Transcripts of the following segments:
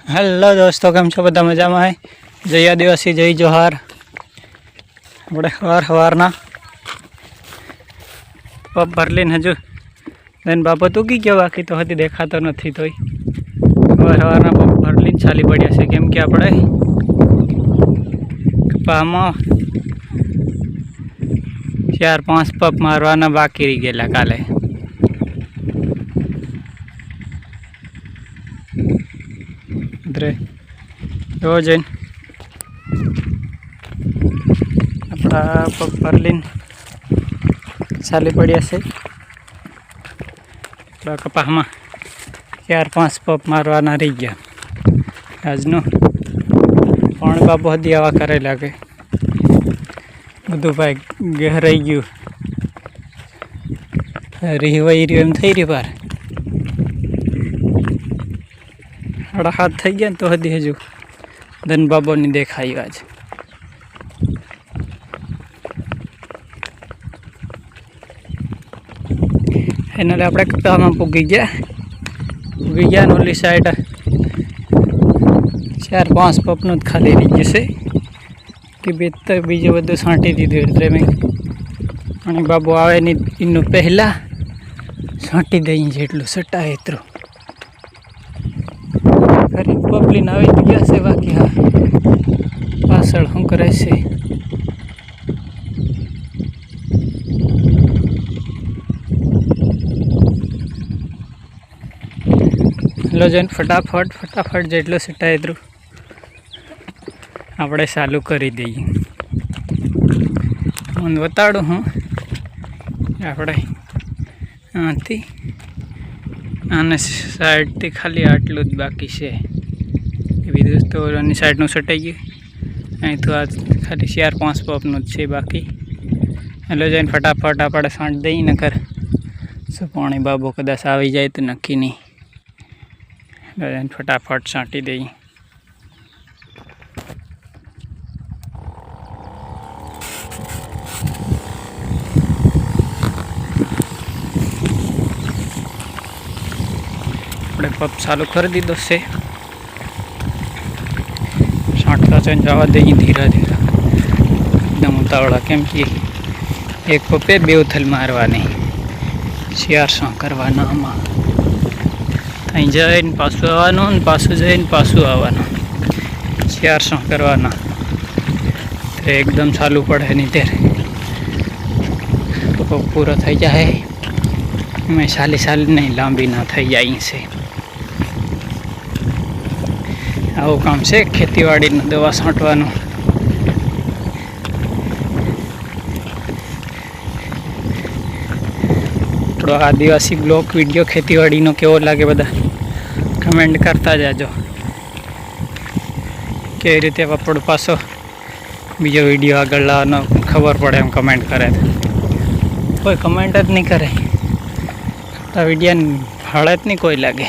Hello दोस्तों, केम छो बधा मजा में? जय आदिवासी, जय जोहार। આપણે સવારના પપ ભરલીને હજુ દેન બાબત ઉગી ગયો, બાકી તો હજી દેખાતો નથી. તોય સવારના પપ ભરલીને ચાલી પડ્યા છે, કેમ કે આપણે કપામાં 4-5 પપ મારવાના બાકી રહી ગયેલા કાલે. જો જઈને આપણા પગ ભરલીને ચાલી પડ્યા છે. આપણા કપાસમાં 4-5 પપ મારવાના રહી ગયા. આજનો પણ બાબુ હદી આવા કરે લાગે, બધું ભાઈ ગહેરાઈ ગયું, રીહવાઈ રહ્યું એમ થઈ રહ્યું. પાર 7:30 થઈ ગયા ને તો હજી હજુ ધન બાબોની દેખાયું. આજ એના આપણે કપામાં પૂગી ગયા ને ઓલી સાઈડ 4-5 પપનું જ ખાલી રહી જશે કે બીજું બધું છાંટી દીધું. એટલે મેં અને બાબુ આવે ને એનું પહેલાં છાંટી દઈએ જેટલું સટાય એટલું. ફરી પપલીને આવી ગયા છે, બાકી હા પાછળ શું કરે છે. લો જઈને ફટાફટ જેટલું સટાય એટલું આપણે ચાલુ કરી દઈએ. હું બતાડું હું આપણે આથી આને સાઈડથી ખાલી આટલું જ બાકી છે. બીજું તો આની સાઈડનું સટાઈ ગયું. અહીં તો આ ખાલી 4-5 પપનું જ છે બાકી. એટલે જઈને ફટાફટ આપણે સાંટ દઈએ. નકર શું પાણી બાબો કદાચ આવી જાય તો નક્કી નહીં. એટલે જઈને ફટાફટ છાંટી દઈએ. આપણે પપ ચાલુ કરી દીધો છે. છાંટતા છે જવા દઈએ ધીરે ધીરે, એકદમ ઉતાવળા, કેમ કે એક પપે 2 ઉથલ મારવાની, 400 કરવાના. આમાં અહીં જઈને પાછું આવવાનું ને પાછું જઈને પાછું આવવાનું, 400 કરવાના. તો એકદમ ચાલુ પડે નહીં ત્યારે પપ પૂરો થઈ જાય. મેં સાલી નહીં લાંબી ના થઈ જાય છે. આવું કામ છે ખેતીવાડીનું, દવા છાંટવાનું. થોડો આદિવાસી બ્લોગ વિડીયો ખેતીવાડીનો કેવો લાગે બધા કમેન્ટ કરતા જાજો. કેવી રીતે આપણો પાછો બીજો વિડીયો આગળ લાવવાનો ખબર પડે એમ કમેન્ટ કરે. કોઈ કમેન્ટ જ નહીં કરે, આ વિડીયોને ભાડે જ નહીં કોઈ લાગે.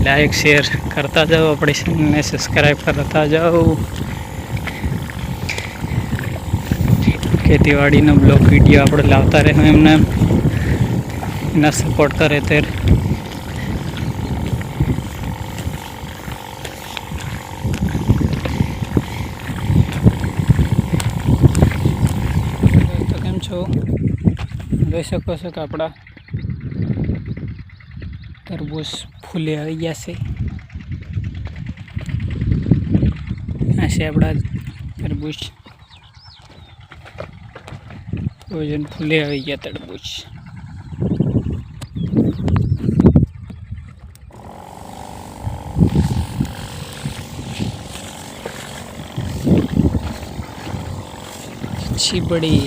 લાઈક શેર કરતા જાઓ, આપણી ચેનલને સબસ્ક્રાઈબ કરતા જાઓ. ખેતીવાડીનો બ્લોગ વિડીયો આપણે લાવતા રહેવું એમને એના સપોર્ટ કરે ત્યારે. તો કેમ છો, જોઈ શકો છો કે આપણા તરબૂચ ફૂલે આવી ગયા છે. આ છે આપણા તરબૂચ, વજન ફૂલે આવી ગયા તરબૂચ. છીપડી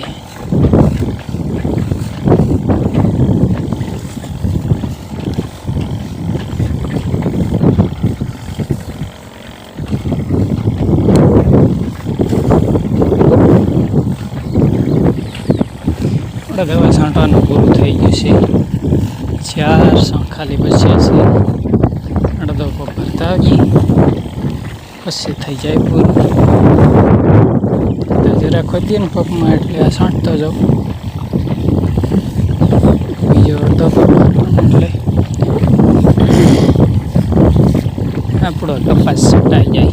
દવા છાંટવાનું પૂરું થઈ ગયું છે. 400 ખાલી બચ્યા છે. અડધો પપ ભરતા આવીએ પછી થઈ જાય પૂરું. જરા ખોદીએ ને પપમાં એટલે આ છાંટતો જાઉં. બીજો અડધો પપ એટલે આપણો કપાસ છટાઈ જાય.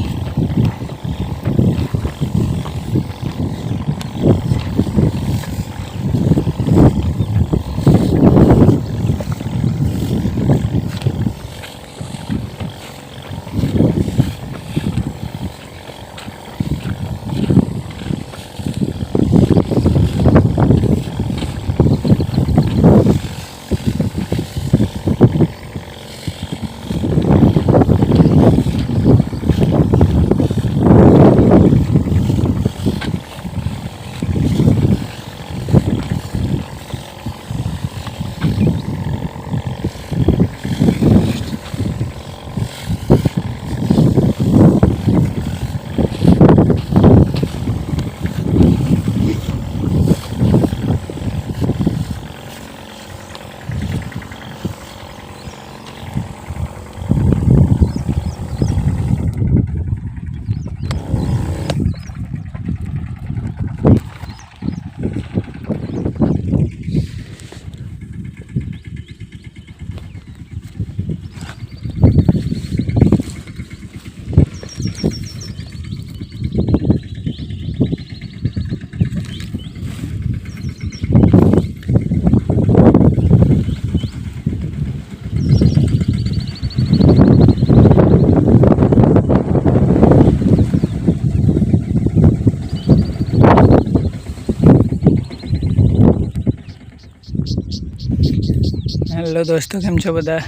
હેલો દોસ્તો, કેમ છો બધા?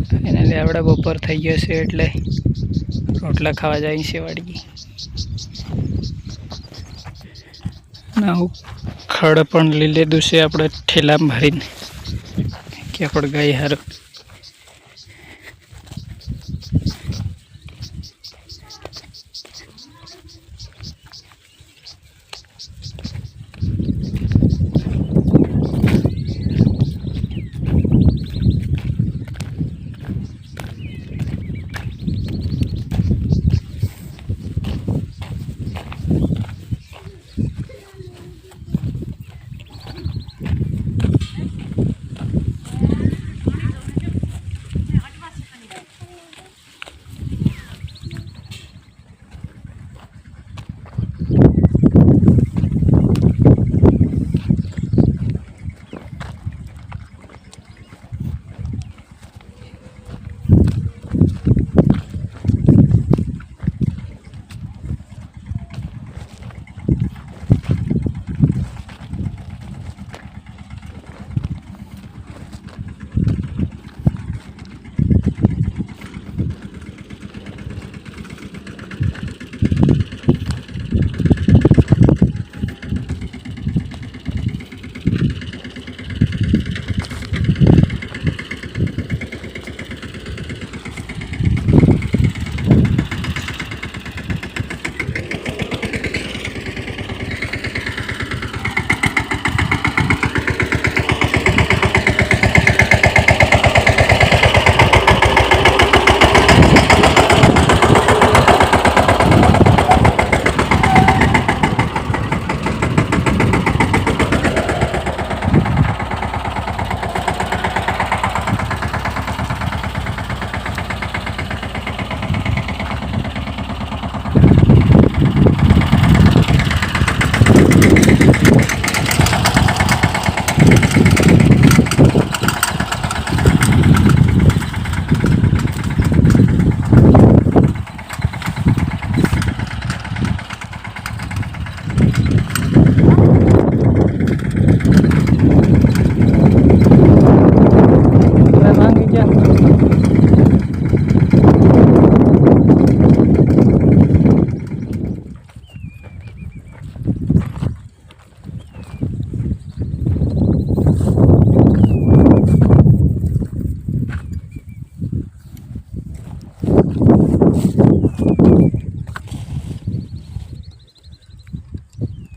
ફાઇનલી આપણે બપોર થઈ ગયો છે એટલે રોટલા ખાવા જાય છે વાડી. ના ખડ પણ લઈ લીધું છે આપણે ઠેલામાં ભરીને કે આપણે ગાય હારું.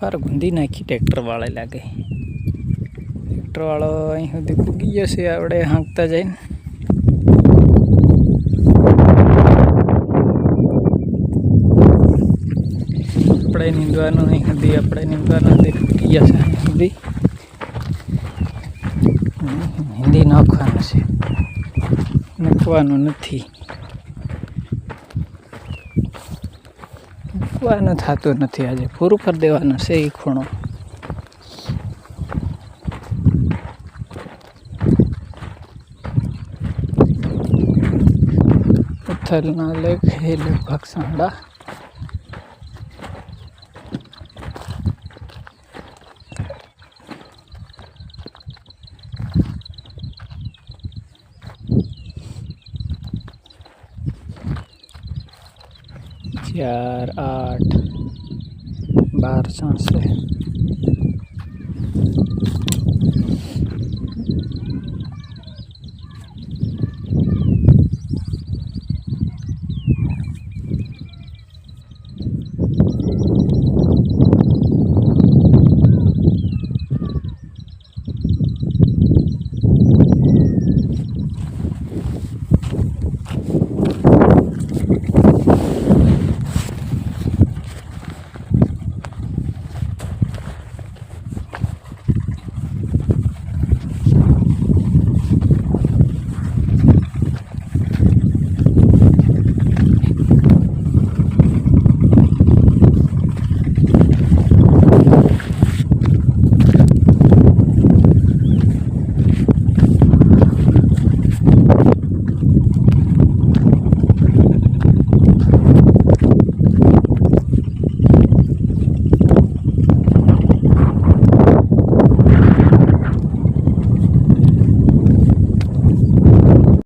पर गुंदी नाखी ट्रेक्टर वाले लगे। ट्रेक्टर वालों अहीं सुधी पूगी गयो छे, आपणे हांकता जाईने આપણે નીંદવાનું અહીં સુધી પૂગી ગયા છે. અહીં સુધી હિન્દી નાખવાનું છે, મૂકવાનું નથી. મૂકવાનું થતું નથી. આજે પૂરું કરી દેવાનું છે એ ખૂણો. ઉથલના લેખ એ લગભગ સાંડા ચાર 8 12 सांसे